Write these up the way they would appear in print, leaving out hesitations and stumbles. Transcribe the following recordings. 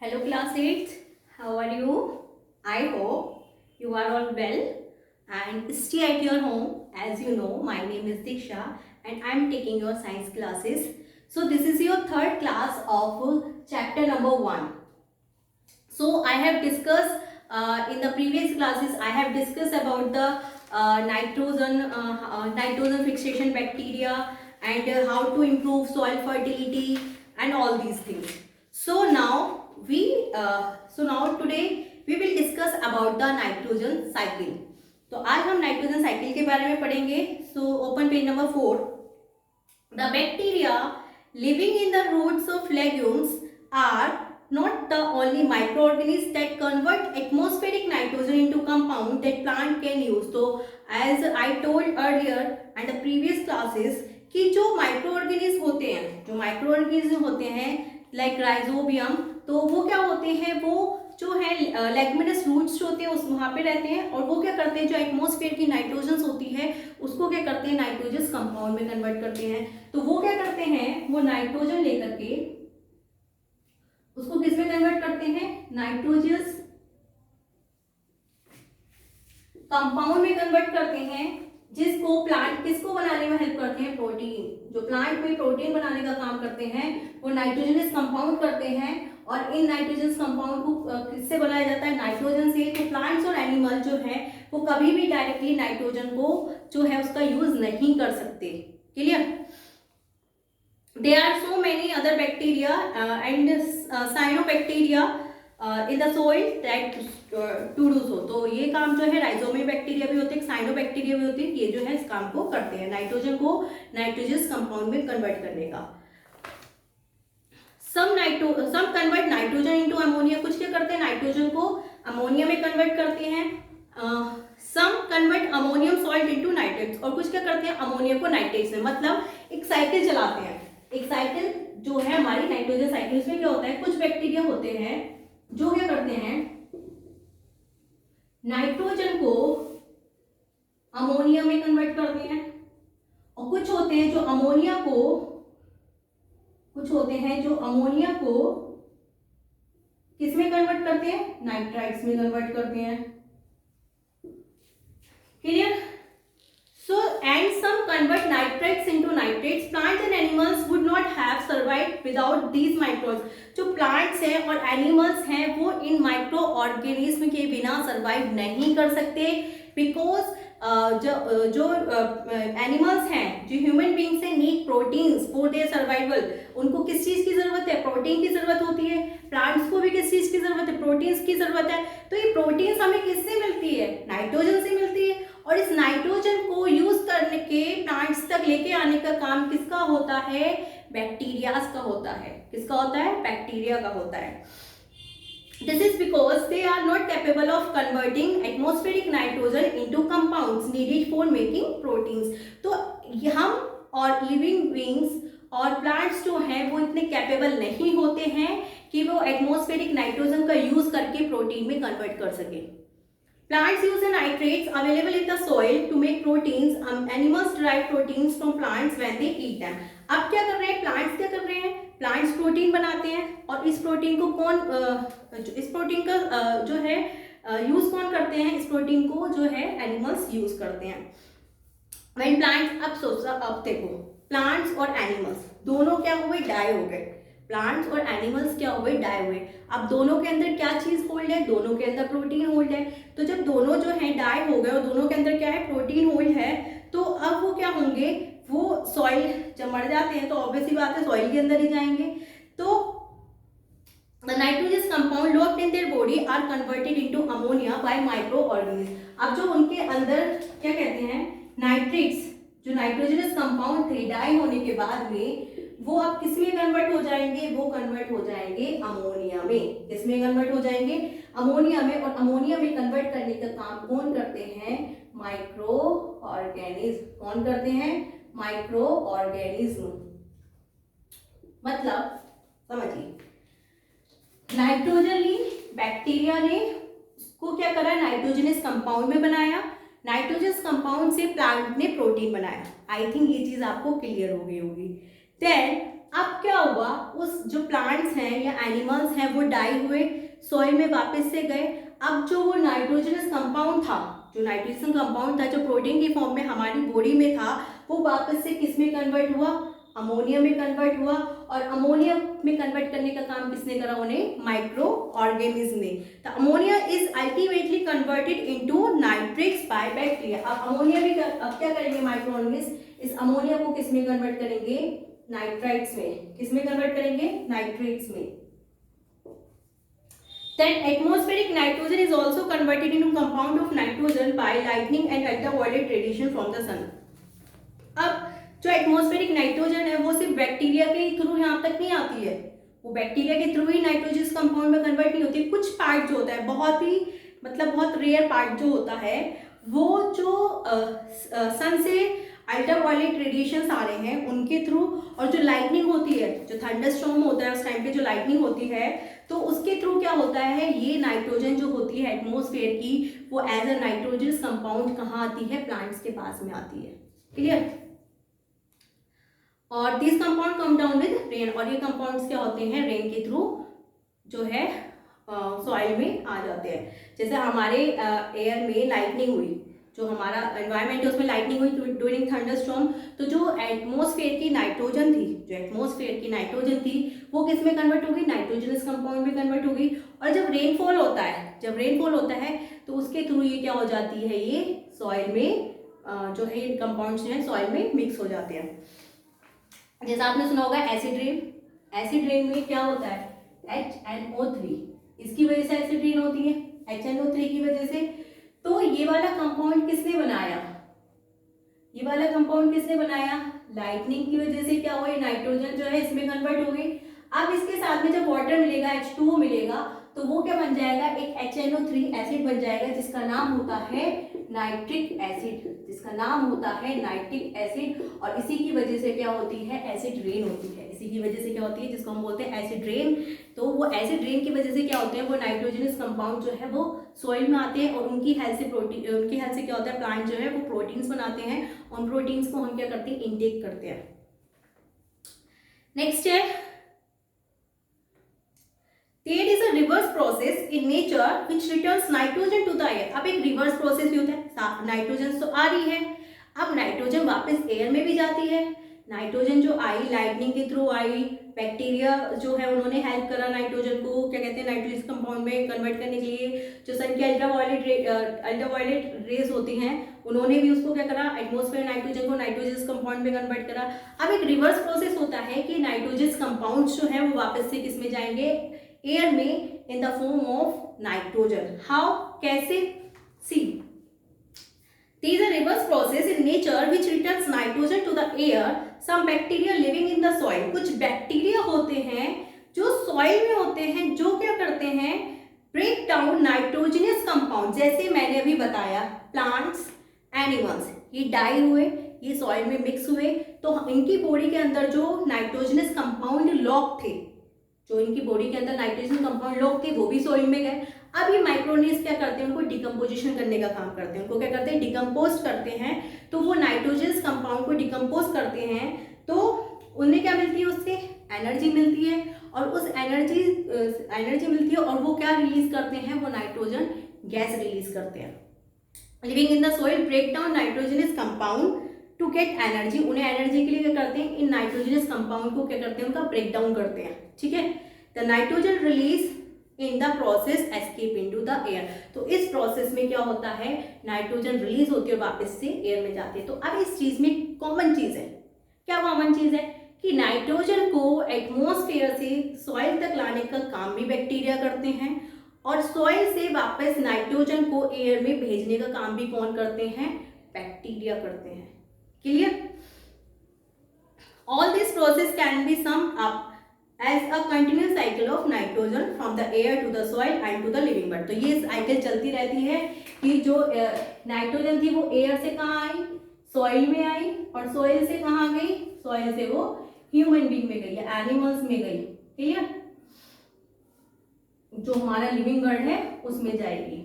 Hello classmates, how are you? I hope you are all well and stay at your home. As you know, my name is Diksha and I am taking your science classes. So this is your third class of chapter number 1. So I have discussed in the previous classes, I have discussed about the nitrogen fixation bacteria and how to improve soil fertility and all these things. So now today we will discuss about the nitrogen cycle. तो आज हम nitrogen cycle के बारे में पढ़ेंगे. So open page number 4. The bacteria living in the roots of legumes are not the only microorganisms that convert atmospheric nitrogen into compound that plant can use. So as I told earlier and the previous classes कि जो microorganism होते हैं like rhizobium, तो वो क्या होते हैं, वो जो है लेगुमिनस रूट्स जो होते हैं उस वहाँ पे रहते हैं और वो क्या करते हैं, जो एटमॉस्फेयर की नाइट्रोजन होती है उसको क्या करते हैं, नाइट्रोजस कंपाउंड में कन्वर्ट करते हैं. तो वो क्या करते हैं, वो नाइट्रोजन लेकर के उसको किस में कन्वर्ट करते हैं, नाइट्रोजस कंपाउंड में कन्वर्ट करते हैं, जिसको प्लांट किसको बनाने में हेल्प करते हैं, प्रोटीन. जो प्लांट में प्रोटीन बनाने का काम करते हैं वो नाइट्रोजनस कंपाउंड करते हैं और इन नाइट्रोजन कंपाउंड को किससे बनाया जाता है, नाइट्रोजन से. तो प्लांट्स और एनिमल जो है वो कभी भी डायरेक्टली नाइट्रोजन को जो है उसका यूज नहीं कर सकते. Clear. There are so many other bacteria and cyanobacteria in the soil that to do so. तो ये काम जो है राइजोमियम बैक्टीरिया भी होते हैं, साइनोबैक्टीरिया भी होते हैं, ये जो है इस काम को करते हैं, नाइट्रोजन को नाइट्रोजस कंपाउंड में कन्वर्ट करने का. some convert nitrogen into ammonia. कुछ क्या करते हैं, नाइट्रोजन को अमोनिया में कन्वर्ट करते हैं. Some convert ammonium salt into nitrates. और कुछ क्या करते हैं, अमोनिया को नाइट्रेट्स में. मतलब एक साइकिल चलाते हैं. एक साइकिल जो है हमारी नाइट्रोजन साइकिल, उसमें क्या होता है, कुछ बैक्टीरिया होते हैं जो क्या करते हैं, नाइट्रोजन को अमोनिया में कन्वर्ट करते हैं और कुछ होते हैं जो अमोनिया को किस में कन्वर्ट करते हैं, नाइट्राइट्स में कन्वर्ट करते हैं. Clear. So and some convert nitrates into nitrates. Plants and animals would not have survived without these microbes. जो plants हैं और animals हैं वो इन माइक्रो ऑर्गेनिज्म के बिना सर्वाइव नहीं कर सकते, बिकॉज जो एनिमल्स हैं, जो ह्यूमन बींग्स हैं, need proteins for their survival. उनको किस चीज़ की ज़रूरत है, प्रोटीन की ज़रूरत होती है. प्लांट्स को भी किस चीज़ की ज़रूरत है, प्रोटीन्स की ज़रूरत है. तो ये प्रोटीन्स हमें किससे मिलती है, नाइट्रोजन से मिलती है. और इस नाइट्रोजन को यूज करने के प्लांट्स तक लेके आने का काम किसका होता है, बैक्टीरियाज का होता है. किसका होता है, बैक्टीरिया का होता है. This is because they are not capable of converting atmospheric nitrogen into compounds needed for making proteins. तो हम और लिविंग बींग्स और प्लांट्स जो हैं वो इतने कैपेबल नहीं होते हैं कि वो एटमॉस्फेरिक नाइट्रोजन का यूज करके प्रोटीन में कन्वर्ट कर सके. Plants use the nitrates available in the soil to make proteins. Animals derive proteins from plants when they eat them. अब क्या कर रहे हैं, प्लांट्स क्या कर रहे हैं, प्लांट्स प्रोटीन बनाते हैं और इस प्रोटीन को इस प्रोटीन का जो है यूज कौन करते हैं, इस प्रोटीन को जो है एनिमल्स यूज करते हैं. When plants, अब देखो प्लांट्स और एनिमल्स दोनों क्या हुए, डाई हो गए. प्लांट्स और एनिमल्स क्या हुए, डाई हुए. अब दोनों के अंदर क्या चीज होल्ड है, दोनों के अंदर प्रोटीन होल्ड है. तो जब दोनों जो है डाई हो गए और दोनों के अंदर क्या है, प्रोटीन होल्ड है, तो अब वो क्या होंगे, वो सॉइल जब मर जाते हैं तो ऑब्वियसली बात है सॉइल के अंदर ही जाएंगे. तो the nitrogenous compound locked in their body are converted into ammonia by microorganisms. अब जो उनके अंदर क्या कहते हैं, नाइट्रेट्स, जो नाइट्रोजनस कंपाउंड थे डाई होने के बाद में, वो अब किस में कन्वर्ट हो जाएंगे, वो कन्वर्ट हो जाएंगे अमोनिया में. किस में कन्वर्ट हो जाएंगे, अमोनिया में. और अमोनिया में कन्वर्ट करने का काम कौन करते हैं, माइक्रो ऑर्गेनिज्म. कौन करते हैं, माइक्रो ऑर्गेनिज्म. मतलब समझिए, नाइट्रोजन ली बैक्टीरिया ने उसको क्या करा, नाइट्रोजनस कंपाउंड में बनाया. नाइट्रोजनस कंपाउंड से प्लांट ने प्रोटीन बनाया. आई थिंक ये चीज आपको क्लियर हो गई होगी. देन अब क्या हुआ, हुआ, उस जो प्लांट्स हैं या एनिमल्स हैं वो डाई हुए, सॉइल में वापस से गए। अब जो वो नाइट्रोजनस कंपाउंड था, जो नाइट्रोजन कंपाउंड था जो प्रोटीन के फॉर्म में हमारी बॉडी में था, वो वापस से किस में कन्वर्ट हुआ, अमोनिया में कन्वर्ट हुआ। और अमोनिया में कन्वर्ट करने का काम किसने करा, उन्हें माइक्रो ऑर्गेनिज्म ने। तो ammonia is ultimately converted into nitrites by bacteria. अब अमोनिया भी अब क्या करेंगे माइक्रो ऑर्गेनिज्म, इस अमोनिया को किस में कन्वर्ट करेंगे, नाइट्राइट्स में। किस में कन्वर्ट करेंगे, नाइट्रेट्स में। Then atmospheric nitrogen is also converted into compound of nitrogen by lightning and ultraviolet radiation from the sun. अब जो एटमॉस्फेरिक नाइट्रोजन है वो सिर्फ बैक्टीरिया के थ्रू यहाँ तक नहीं आती है, वो बैक्टीरिया के थ्रू ही नाइट्रोजन कंपाउंड में कन्वर्ट नहीं होती। कुछ पार्ट जो होता है, बहुत ही मतलब बहुत रेयर पार्ट जो होता है, वो जो सन से अल्ट्रावायलेट रेडिएशंस आ रहे हैं उनके थ्रू, और जो लाइटनिंग होती है, जो थंडरस्टॉर्म होता है उस टाइम पे जो लाइटनिंग होती है, तो उसके थ्रू क्या होता है, ये नाइट्रोजन जो होती है एटमॉस्फेयर की, वो एज अ नाइट्रोजन कंपाउंड कहाँ आती है, प्लांट्स के पास में आती है। क्लियर। और this compound come down with rain, और ये कंपाउंड्स क्या होते हैं, रेन के थ्रू जो है सॉइल में आ जाते हैं। जैसे हमारे एयर में लाइटनिंग हुई, जो हमारा एनवायरनमेंट है उसमें लाइटनिंग हुई ड्यूरिंग थंडरस्टॉर्म, तो जो एटमॉस्फेयर की नाइट्रोजन थी, जो एटमॉस्फेयर की नाइट्रोजन थी वो किस में कन्वर्ट हो गई, नाइट्रोजनस कंपाउंड में कन्वर्ट हो गई। और जब रेनफॉल होता है, जब रेनफॉल होता है तो उसके थ्रू ये क्या हो जाती है, ये सॉइल में जो है ये कंपाउंड्स जो है सॉइल में मिक्स हो जाते हैं। जैसा आपने सुना होगा एसिड रेन, एसिड रेन में क्या होता है, HNO3, इसकी वजह से एसिड रेन होती है, HNO3 की वजह से। तो ये वाला कंपाउंड किसने बनाया, ये वाला कंपाउंड किसने बनाया, लाइटनिंग की वजह से क्या हुआ, नाइट्रोजन जो है इसमें कन्वर्ट हो गई। अब इसके साथ में जब वाटर मिलेगा, H2O मिलेगा, तो वो क्या बन जाएगा, एक HNO3 एसिड बन जाएगा जिसका नाम होता है नाइट्रिक एसिड, जिसका नाम होता है नाइट्रिक एसिड। और इसी की वजह से क्या होती है, एसिड रेन होती है। इसी की वजह से क्या होती है, जिसको हम बोलते हैं एसिड रेन। तो वो एसिड रेन की वजह से क्या होते हैं, वो नाइट्रोजनस कंपाउंड जो है वो सॉइल में आते हैं, और उनकी हेल्प से उनकी हेल्प से क्या होता है, प्लांट जो है वो प्रोटीन्स बनाते हैं, उन प्रोटीन्स को हम क्या करते हैं, इनटेक करते हैं। नेक्स्ट है, there is a reverse process in nature which returns nitrogen to the air। अब एक रिवर्स प्रोसेस भी होता है, नाइट्रोजन तो आ रही है, अब नाइट्रोजन वापस एयर में भी जाती है। नाइट्रोजन जो आई लाइटनिंग के थ्रू आई, बैक्टीरिया जो है उन्होंने हेल्प करा नाइट्रोजन को क्या कहते हैं, नाइट्रोजन कंपाउंड में कन्वर्ट करने के लिए। जो सन की अल्ट्रावायलेट रेज होती हैं उन्होंने भी उसको क्या करा, एटमॉस्फेयर नाइट्रोजन को नाइट्रोजन कंपाउंड में कन्वर्ट करा। अब एक रिवर्स प्रोसेस होता है कि नाइट्रोजन कंपाउंड्स जो है वो वापस से किस में जाएंगे, एयर में, in the form of nitrogen. How, कैसे, सी, there is a reverse process in nature which returns nitrogen to the air। some bacteria living in the soil, कुछ बैक्टीरिया होते हैं जो सॉइल में होते हैं, जो क्या करते हैं, ब्रेक डाउन नाइट्रोजनस कंपाउंड। जैसे मैंने अभी बताया, प्लांट्स, एनिमल्स, ये डाई हुए, ये सॉइल में मिक्स हुए, तो इनकी बॉडी के अंदर जो नाइट्रोजनस कंपाउंड लॉक थे, जो इनकी बॉडी के अंदर नाइट्रोजन कंपाउंड लोग थे, वो भी सॉइल में गए। अब ये माइक्रोऑर्गेनिज्म क्या करते हैं, उनको डिकम्पोजिशन करने का काम करते हैं, उनको क्या करते हैं, डिकम्पोज करते हैं। तो वो नाइट्रोजन कंपाउंड को डिकम्पोज करते हैं, तो उन्हें क्या मिलती है, उससे एनर्जी मिलती है, और उस एनर्जी मिलती है, और वो क्या रिलीज करते हैं, वो नाइट्रोजन गैस रिलीज करते हैं। Living in the soil break down nitrogenous compound to get energy. उन्हें एनर्जी के लिए क्या करते हैं, इन नाइट्रोजनस कंपाउंड को क्या करते हैं, उनका ब्रेक डाउन करते हैं। ठीक है, the nitrogen release in the process escape into the air. तो इस प्रोसेस में क्या होता है, नाइट्रोजन रिलीज होती है और वापस से एयर में जाती है। तो अब इस चीज में कॉमन चीज है, क्या कॉमन चीज है, कि नाइट्रोजन को एटमॉस्फेयर से सॉइल तक लाने का काम भी बैक्टीरिया करते हैं, और सॉइल से वापस नाइट्रोजन को एयर में भेजने का काम भी कौन करते हैं, बैक्टीरिया करते हैं। Clear. All this process can be summed up as a continuous cycle of nitrogen from the air to the soil and to the living bird। तो ये साइकिल चलती रहती है कि जो नाइट्रोजन थी वो एयर से कहाँ आई, सॉइल में आई, और सॉइल से कहाँ गई, सॉइल से वो ह्यूमन बीइंग में गई या एनिमल्स में गई। क्लियर, जो हमारा लिविंग बर्ड है उसमें जाएगी,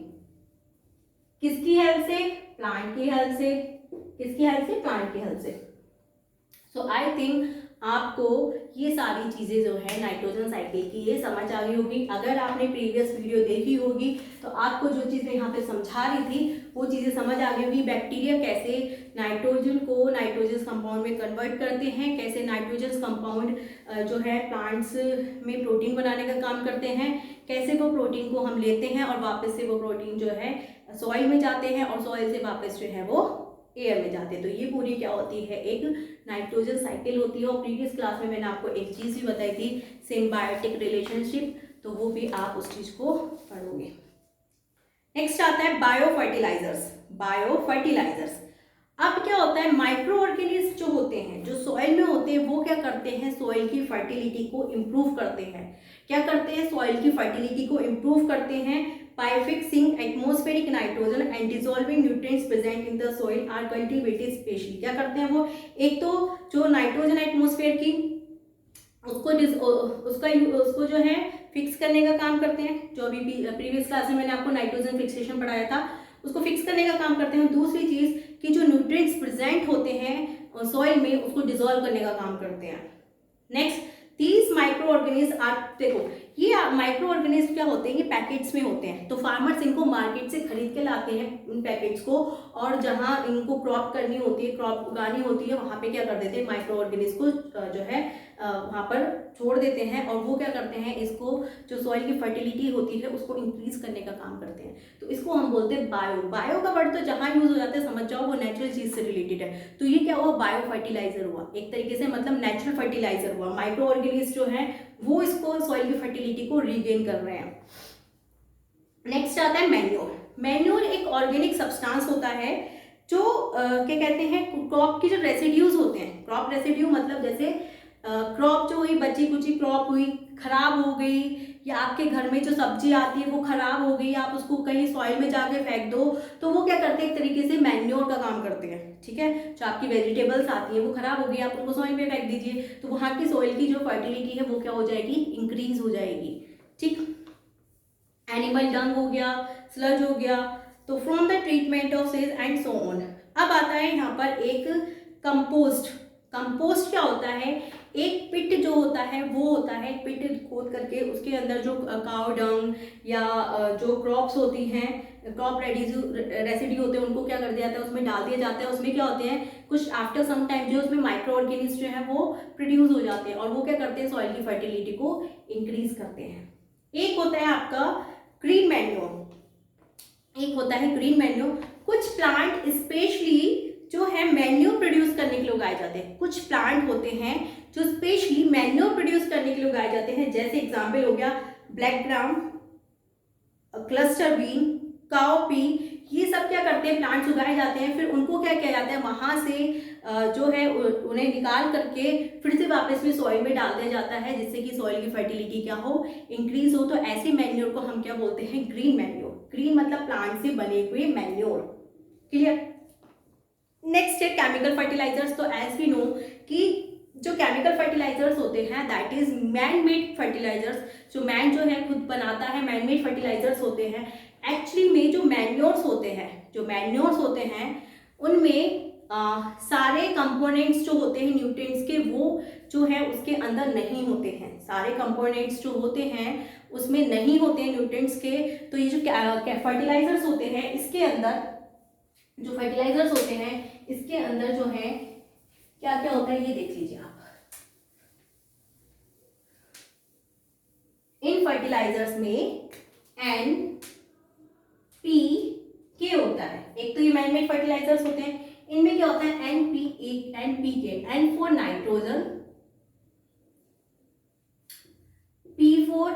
किसकी हेल्प से, प्लांट की हेल्प से, किसकी हेल्प से, प्लांट की हेल्प से। सो आई थिंक आपको ये सारी चीज़ें जो है नाइट्रोजन साइकिल की ये समझ आ गई होगी। अगर आपने प्रीवियस वीडियो देखी होगी तो आपको जो चीज़ मैं यहाँ पे समझा रही थी वो चीज़ें समझ आ गई होगी। बैक्टीरिया कैसे नाइट्रोजन को नाइट्रोजस कंपाउंड में कन्वर्ट करते हैं, कैसे नाइट्रोजस कंपाउंड जो है प्लांट्स में प्रोटीन बनाने का काम करते हैं, कैसे वो प्रोटीन को हम लेते हैं और वापस से वो प्रोटीन जो है सॉइल में जाते हैं और सॉइल से वापस जो है वो एयर में जाते हैं। तो ये पूरी क्या होती है, एक नाइट्रोजन साइकिल होती है। और प्रीवियस क्लास में मैंने आपको एक चीज़ भी बताई थी, सिम्बायोटिक रिलेशनशिप, तो वो भी आप उस चीज़ को पढ़ोगे। नेक्स्ट आता है बायो फर्टिलाइजर्स। बायो फर्टिलाइजर्स अब क्या होता है, माइक्रो ऑर्गेनिज्म जो होते हैं जो सॉइल में होते हैं वो क्या करते हैं, सॉइल की फर्टिलिटी को इम्प्रूव करते हैं। क्या करते हैं, सॉइल की फर्टिलिटी को इम्प्रूव करते हैं by fixing atmospheric nitrogen and dissolving nutrients present in the soil are cultivated specially. क्या करते हैं वो, एक तो जो नाइट्रोजन एटमॉस्फेयर की उसको जो है फिक्स करने का काम करते हैं, जो अभी प्रीवियस क्लास में मैंने आपको नाइट्रोजन फिक्सेशन पढ़ाया था, उसको फिक्स करने का काम करते हैं। दूसरी चीज कि जो न्यूट्रिएंट्स प्रेजेंट होते हैं सॉइल में उसको डिसॉल्व करने का काम करते हैं। Next, these micro organism are, देखो ये माइक्रो ऑर्गेनिज्म क्या होते हैं, ये पैकेट्स में होते हैं। तो फार्मर्स इनको मार्केट से खरीद के लाते हैं इन पैकेट्स को, और जहां इनको क्रॉप करनी होती है, क्रॉप उगानी होती है, वहां पे क्या कर देते हैं, माइक्रो ऑर्गेनिज्म को जो है वहां पर छोड़ देते हैं, और वो क्या करते हैं, इसको जो सॉइल की फर्टिलिटी होती है उसको इंक्रीज करने का काम करते हैं। तो इसको हम बोलते हैं बायो। बायो का वर्ड तो जहां यूज हो जाता है समझ जाओ वो नेचुरल चीज से रिलेटेड है। तो ये क्या हुआ, बायो फर्टिलाइजर हुआ, एक तरीके से मतलब नेचुरल फर्टिलाइजर हुआ। माइक्रो ऑर्गेनिज्म जो है वो इसको सॉइल की फर्टिलिटी को रीगेन कर रहे हैं। नेक्स्ट आता है मैन्योर। मैन्योर एक ऑर्गेनिक सब्सटेंस होता है जो क्या कहते हैं, क्रॉप की जो रेसिड्यूज होते हैं, क्रॉप रेसिड्यू मतलब जैसे क्रॉप जो हुई, बची कुची क्रॉप हुई, खराब हो गई, या आपके घर में जो सब्जी आती है वो खराब हो गई, आप उसको कहीं सॉइल में जाके फेंक दो, तो वो क्या करते हैं, एक तरीके से मैन्योर का काम करते हैं। ठीक है, जो आपकी वेजिटेबल्स आती है वो खराब हो गई, आप उनको सॉइल में फेंक दीजिए, तो वहाँ की सॉइल की जो फर्टिलिटी है वो क्या हो जाएगी, इंक्रीज हो जाएगी। ठीक, एनिमल डंग हो गया, स्लज हो गया, तो from the treatment of says and so on. अब आता है यहाँ पर एक कंपोस्ट। कंपोस्ट क्या होता है, एक पिट जो होता है वो होता है, पिट खोद करके उसके अंदर जो काउ डंग या जो क्रॉप्स होती हैं, क्रॉप रेसिड्यू होते हैं, उनको क्या कर दिया जाता है, उसमें डाल दिया जाता है। उसमें क्या होते हैं, कुछ आफ्टर सम टाइम जो उसमें माइक्रो ऑर्गेनिज्म जो है वो प्रोड्यूस हो जाते हैं, और वो क्या करते हैं, सॉइल की फर्टिलिटी को इंक्रीज करते हैं। एक होता है आपका ग्रीन मैन्योर, एक होता है ग्रीन मैन्योर। कुछ प्लांट स्पेशली जो है मैन्योर प्रोड्यूस करने के लिए उगाए जाते हैं। कुछ प्लांट होते हैं जो स्पेशली मैन्योर प्रोड्यूस करने के लिए उगाए जाते हैं, जैसे एग्जांपल हो गया ब्लैक ग्राम, क्लस्टर बीन, काओपी, ये सब क्या करते हैं, प्लांट्स उगाए जाते हैं, फिर उनको क्या किया जाता है, वहां से जो है उन्हें निकाल करके फिर से वापस में सॉइल में डाल दिया जाता है, जिससे कि सॉइल की फर्टिलिटी क्या हो, इंक्रीज हो। तो ऐसे मैन्योर को हम क्या बोलते हैं, ग्रीन मैन्योर। ग्रीन मतलब प्लांट से बने हुए मैन्योर। क्लियर। नेक्स्ट है केमिकल फर्टिलाइजर्स। तो एज वी नो कि जो केमिकल फर्टिलाइजर्स होते हैं that is man made fertilisers, जो मैन जो है खुद बनाता है, मैन मेड फर्टिलाइजर्स होते हैं। एक्चुअली में जो मैन्योर्स होते हैं उनमें सारे कंपोनेंट्स जो होते हैं न्यूट्रिएंट्स के, वो जो है उसके अंदर नहीं होते हैं। सारे कंपोनेंट्स जो होते हैं उसमें नहीं होते हैं न्यूट्रिएंट्स के। तो ये जो फर्टिलाइजर्स होते हैं, इसके अंदर जो फर्टिलाइजर्स होते हैं इसके अंदर जो है क्या क्या होता है, ये देख लीजिए आप। इन फर्टिलाइजर्स में NPK होता है। एक तो ये मैनमेड फर्टिलाइजर्स होते हैं, इनमें क्या होता है, NPK, N for nitrogen, P for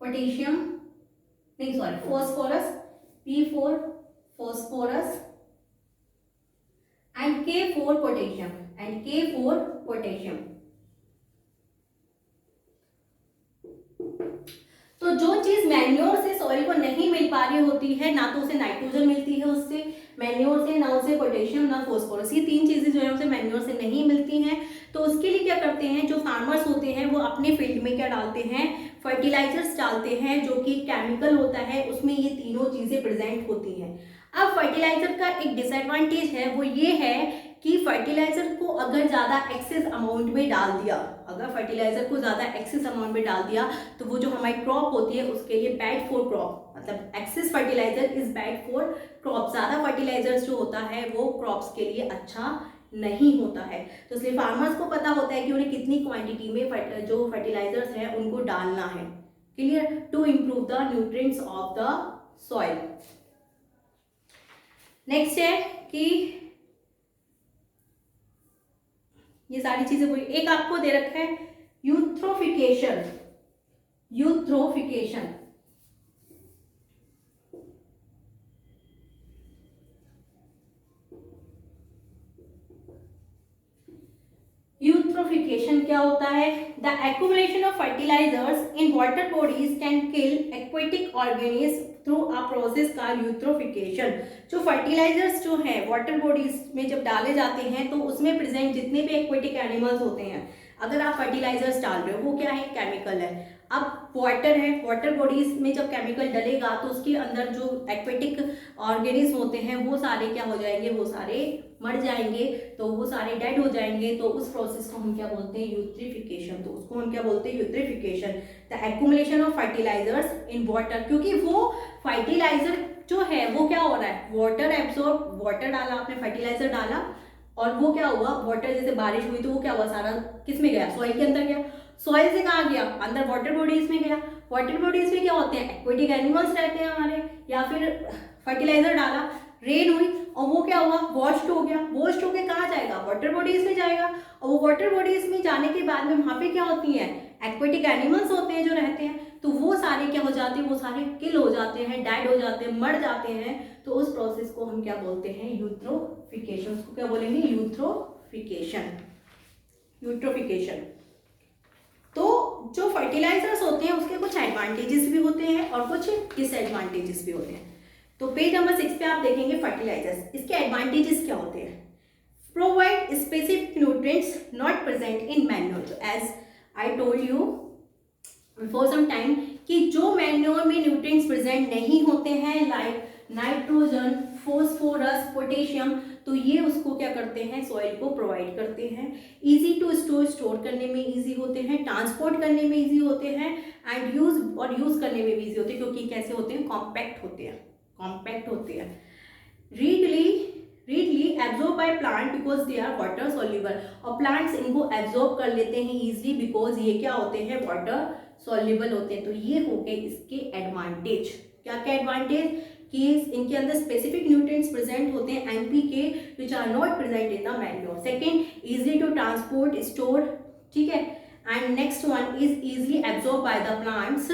potassium, नहीं sorry phosphorus, P for phosphorus and K for potassium, तो जो चीज मैन्योर से सॉइल को नहीं मिल पा रही होती है, ना तो उसे नाइट्रोजन मिलती है उससे मैन्योर से, ना उसे पोटेशियम, ना फॉस्फोरस, ये तीन चीजें जो है उसे मैन्योर से नहीं मिलती हैं। तो उसके लिए क्या करते हैं, जो फार्मर्स होते हैं वो अपने फील्ड में क्या डालते हैं, फर्टिलाइजर्स डालते हैं, जो कि केमिकल होता है, उसमें ये तीनों चीजें प्रेजेंट होती हैं। अब फर्टिलाइजर का एक डिसएडवांटेज है, वो ये है कि फर्टिलाइजर को अगर ज़्यादा एक्सेस अमाउंट में डाल दिया, अगर फर्टिलाइजर को ज़्यादा एक्सेस अमाउंट में डाल दिया तो वो जो हमारी क्रॉप होती है उसके लिए बैड फॉर क्रॉप, मतलब excess fertiliser is bad for crop. ज़्यादा फर्टिलाइजर्स जो होता है वो क्रॉप्स के लिए अच्छा नहीं होता है। तो इसलिए फार्मर्स को पता होता है कि उन्हें कितनी क्वांटिटी में जो फर्टिलाइजर्स हैं उनको डालना है। Clear? To improve the nutrients of the soil. Next है कि ये सारी चीजें कोई एक आपको दे रखा है यूथ्रोफिकेशन। यूथ्रोफिकेशन यूथ्रोफिकेशन क्या होता है? The accumulation of fertilisers in water bodies can kill aquatic organism through a process का यूथ्रोफिकेशन। जो फर्टिलाइजर्स जो है वाटर बॉडीज में जब डाले जाते हैं तो उसमें प्रेजेंट जितने भी एक्वेटिक एनिमल्स होते हैं, अगर आप फर्टिलाइजर्स डाल रहे हो वो क्या है? केमिकल है। अब वाटर है, वाटर बॉडीज में जब केमिकल डलेगा तो उसके अंदर जो एक्वेटिक ऑर्गेनिज्म होते हैं वो सारे क्या हो जाएंगे? वो सारे मर जाएंगे, तो वो सारे डेड हो जाएंगे। तो उस प्रोसेस को हम क्या बोलते हैं? यूथ्रिफिकेशन। तो उसको हम क्या बोलते हैं? Eutrophication. The accumulation of fertilisers in water, क्योंकि वो फर्टिलाइजर जो है वो क्या हो रहा है? वाटर एब्सॉर्ब, वाटर डाला आपने, फर्टिलाइजर डाला और वो क्या हुआ? वाटर जैसे बारिश हुई तो वो क्या हुआ? सारा किस में गया? सॉइल के अंदर गया। सॉइल से कहाँ गया? अंदर वाटर बॉडीज में गया। वाटर बॉडीज में क्या होते हैं? एक्वेटिक एनिमल्स रहते हैं हमारे। या फिर फर्टिलाइजर डाला, रेन हुई और वो क्या हुआ? वॉश्ड हो गया। वॉश्ड होके कहाँ जाएगा? वाटर बॉडीज में जाएगा। और वो वाटर बॉडीज में जाने के बाद में वहां पे क्या होती है? एक्वेटिक एनिमल्स होते हैं जो रहते हैं, तो वो सारे क्या हो जाते हैं? वो सारे किल हो जाते हैं, डेड हो जाते हैं, मर जाते हैं। तो उस प्रोसेस को हम क्या बोलते हैं? यूथ्रोफिकेशन। उसको क्या बोलेंगे? यूथ्रोफिकेशन। यूथ्रोफिकेशन। तो जो फर्टिलाइजर्स होते हैं उसके कुछ एडवांटेजेस भी होते हैं और कुछ डिसएडवांटेजेस भी होते हैं। तो पेज नंबर 6 पे आप देखेंगे फर्टिलाइजर्स। इसके एडवांटेजेस क्या होते हैं? Provide specific nutrients not present in manure. तो as I told you before some time कि जो मैन्योर में न्यूट्रिएंट्स प्रेजेंट नहीं होते हैं लाइक नाइट्रोजन, फॉस्फोरस, पोटेशियम, तो ये उसको क्या करते हैं? सॉइल को प्रोवाइड करते हैं। इजी टू स्टोर, स्टोर करने में इजी होते हैं, ट्रांसपोर्ट करने में इजी होते हैं एंड यूज करने में भी इजी होते हैं, क्योंकि कैसे होते हैं? कॉम्पैक्ट होते हैं। कॉम्पैक्ट होते हैं। Readily absorb by plant because they are water soluble. और प्लांट्स इनको एब्जॉर्ब कर लेते हैं इजीली बिकॉज ये क्या होते हैं? वाटर सॉल्युबल होते हैं। तो ये हो गए इसके एडवांटेज। क्या क्या एडवांटेज? कि इनके अंदर स्पेसिफिक न्यूट्रिएंट्स प्रेजेंट होते हैं NPK which are not present in the manure. Second, easily to transport, store, ठीक है। And next one is easily absorb by the plants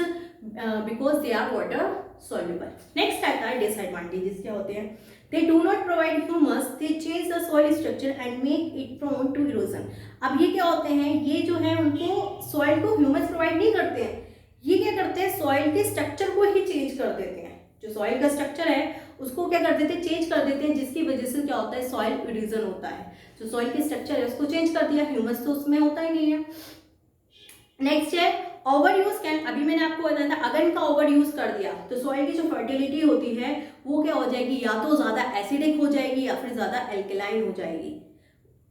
because they are water soluble. Next आता है disadvantages क्या होते हैं? They do not provide humus, they change the soil structure and make it prone to erosion. अब ये क्या होते हैं? ये जो है उनको सॉइल को ह्यूमस प्रोवाइड नहीं करते हैं, ये क्या करते हैं? सॉइल के स्ट्रक्चर को ही चेंज कर देते हैं। जो सॉइल का स्ट्रक्चर है उसको क्या कर देते हैं? चेंज कर देते हैं, जिसकी वजह से क्या होता है? सॉइल इरोजन होता है। जो सॉइल के स्ट्रक्चर है उसको चेंज कर दिया, ह्यूमस तो उसमें होता ही नहीं है। नेक्स्ट है ओवर यूज कैन, अभी मैंने आपको बताया था अगर इनका ओवर यूज कर दिया तो सॉइल की जो फर्टिलिटी होती है वो क्या हो जाएगी? या तो ज्यादा एसिडिक हो जाएगी या फिर ज्यादा एल्कलाइन हो जाएगी।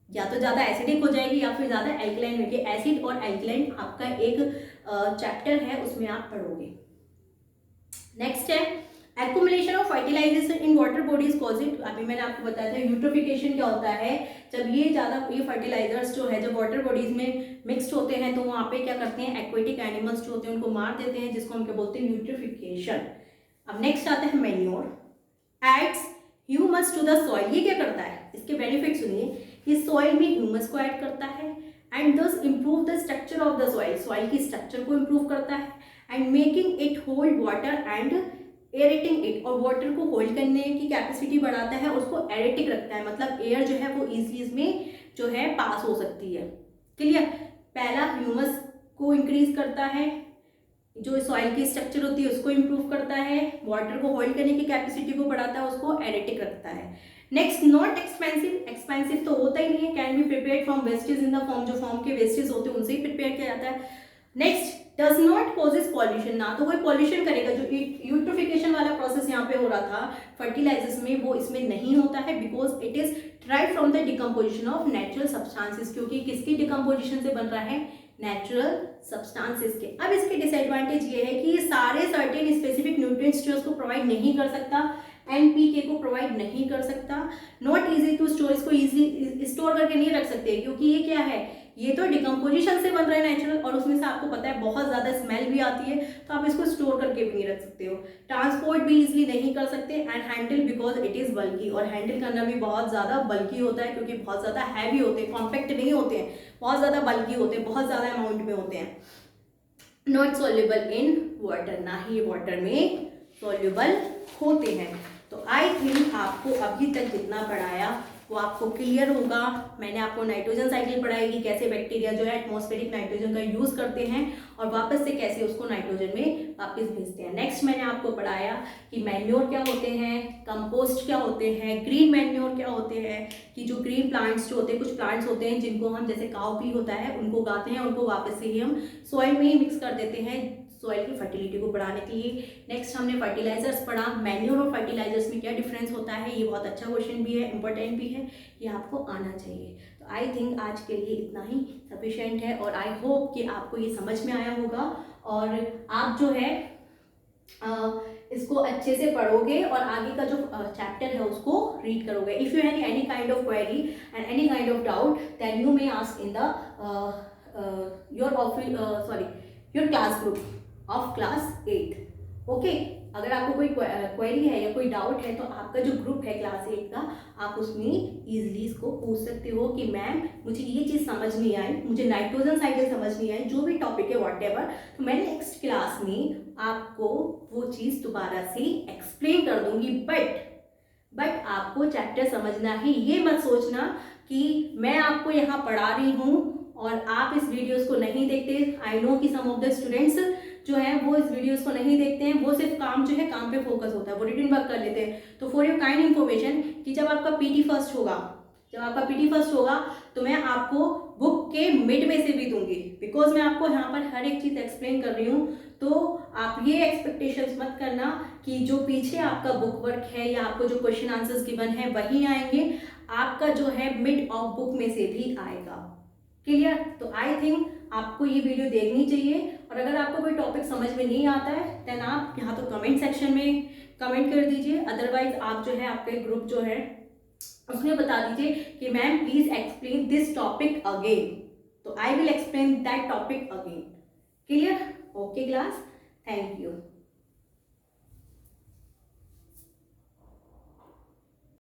या तो ज्यादा एसिडिक हो जाएगी या फिर ज्यादा एल्कलाइन होगी। एसिड और एल्कलाइन आपका एक चैप्टर है, उसमें आप पढ़ोगे। नेक्स्ट है accumulation of fertilisation in water bodies cause it, अभी मैंने आपको बताया था यूट्रोफिकेशन क्या होता है? जब ये फर्टिलाइजर्स जो है जब वाटर बॉडीज में मिक्सड होते हैं तो वहाँ पे क्या करते हैं? एक्वेटिक एनिमल्स जो होते हैं उनको मार देते हैं, जिसको हम क्या बोलते हैं? यूट्रोफिकेशन। अब नेक्स्ट आता है manure adds humus to the soil. ये क्या करता है? इसके बेनिफिट सुनिए। ये सॉइल में ह्यूमस को ऐड करता है and thus improve the structure of the soil, soil की स्ट्रक्चर को इम्प्रूव करता है and making it hold water and aerating it, और वाटर को होल्ड करने की कैपेसिटी बढ़ाता है, उसको एरेटिक रखता है, मतलब एयर जो है वो इजीली इसमें जो है पास हो सकती है। क्लियर? पहला ह्यूमस को इंक्रीज करता है, जो सॉइल की स्ट्रक्चर होती है उसको इंप्रूव करता है, वाटर को होल्ड करने की कैपेसिटी को बढ़ाता है, उसको एरेटिक रखता है। नेक्स्ट, नॉट एक्सपेंसिव, एक्सपेंसिव तो होता ही नहीं है, can be prepared from wastage in the form, जो फॉर्म के वेस्टेज होते हैं उनसे ही प्रिपेयर किया जाता है। Next, does not causes pollution, ना तो कोई पॉल्यूशन करेगा। जो यूट्रोफिकेशन वाला प्रोसेस यहाँ पे हो रहा था फर्टिलाइजर्स में, वो इसमें नहीं होता है, because it is drive from the decomposition of natural substances, क्योंकि किसकी डिकम्पोजिशन से बन रहा है, नेचुरल सब्सटेंसेस के। अब इसके डिसएडवांटेज ये है कि ये सारे सर्टेन स्पेसिफिक न्यूट्रिएंट्स जो उसको प्रोवाइड नहीं कर सकता, एनपीके को प्रोवाइड नहीं कर सकता, नॉट इजी टू स्टोर, इसको इजीली स्टोर करके नहीं रख सकते, क्योंकि ये क्या है, ये तो डिकम्पोजिशन से बन रहा है नेचुरल, और उसमें से आपको पता है बहुत ज़्यादा स्मेल भी आती है, तो आप इसको स्टोर करके भी नहीं रख सकते हो। ट्रांसपोर्ट भी इजीली नहीं कर सकते, and handle because it is bulky, और हैंडल करना भी बहुत ज़्यादा बल्की होता है, क्योंकि बहुत ज़्यादा हैवी होते हैं, कॉम्पैक्ट नहीं होते हैं, बहुत ज़्यादा बल्की होते हैं, बहुत ज़्यादा अमाउंट में होते हैं। नॉट सॉल्युबल इन वाटर, ना ही ये वाटर में सॉल्युबल होते हैं। तो आई थिंक आपको अभी तक जितना पढ़ाया वो आपको क्लियर होगा। मैंने आपको नाइट्रोजन साइकिल पढ़ाई कि कैसे बैक्टीरिया जो है एटमॉस्फेरिक नाइट्रोजन का यूज़ करते हैं और वापस से कैसे उसको नाइट्रोजन में वापस भेजते हैं। नेक्स्ट मैंने आपको पढ़ाया कि मैन्योर क्या होते हैं, कंपोस्ट क्या होते हैं, ग्रीन मैन्योर क्या होते हैं, कि जो ग्रीन प्लांट्स जो होते हैं, कुछ प्लांट्स होते हैं जिनको हम, जैसे काउ पी होता है, उनको उगाते हैं, उनको वापस से ही हम सॉइल में ही मिक्स कर देते हैं सॉइल की फर्टिलिटी को बढ़ाने के लिए। नेक्स्ट हमने फर्टिलाइजर्स पढ़ा, मैन्योर और फर्टिलाइजर्स में क्या डिफरेंस होता है, ये बहुत अच्छा क्वेश्चन भी है, इंपॉर्टेंट भी है, ये आपको आना चाहिए। तो आई थिंक आज के लिए इतना ही सफिशिएंट है, और आई होप कि आपको ये समझ में आया होगा, और आप जो है इसको अच्छे से पढ़ोगे और आगे का जो चैप्टर है उसको रीड करोगे। If you have any kind of query and any kind of doubt, then you may ask in the your class group of class 8। Okay, अगर आपको कोई क्वेरी है या कोई डाउट है तो आपका जो ग्रुप है क्लास 8 का, आप उसमें इजीली इसको पूछ सकते हो कि मैम मुझे ये चीज़ समझ नहीं आई, मुझे नाइट्रोजन साइकिल समझ नहीं आई, जो भी टॉपिक है व्हाटएवर, तो मैं नेक्स्ट क्लास में आपको वो चीज़ दोबारा से एक्सप्लेन कर दूंगी। बट आपको चैप्टर समझना है, ये मत सोचना कि मैं आपको यहाँ पढ़ा रही हूँ और आप इस वीडियोस को नहीं देखते। आई नो कि सम ऑफ द स्टूडेंट्स जो है वो इस वीडियोस को नहीं देखते हैं, वो सिर्फ काम जो है काम पे फोकस होता है, वो रिटन वर्क कर लेते हैं। तो फॉर योर काइंड इन्फॉर्मेशन कि जब आपका पीटी फर्स्ट होगा तो मैं आपको बुक के मिड में से भी दूंगी, बिकॉज मैं आपको यहाँ पर हर एक चीज़ एक्सप्लेन कर रही हूँ। तो आप ये एक्सपेक्टेशंस मत करना कि जो पीछे आपका बुक वर्क है या आपको जो क्वेश्चन आंसर्स गिवन है वही आएंगे, आपका जो है मिड ऑफ बुक में से भी आएगा। क्लियर? तो आई थिंक आपको ये वीडियो देखनी चाहिए, और अगर आपको कोई टॉपिक समझ में नहीं आता है देन आप यहाँ तो कमेंट सेक्शन में कमेंट कर दीजिए, अदरवाइज आप जो है आपके ग्रुप जो है उसमें बता दीजिए कि ma'am please explain this topic again, तो I will explain that topic again. Clear? Okay class, thank you.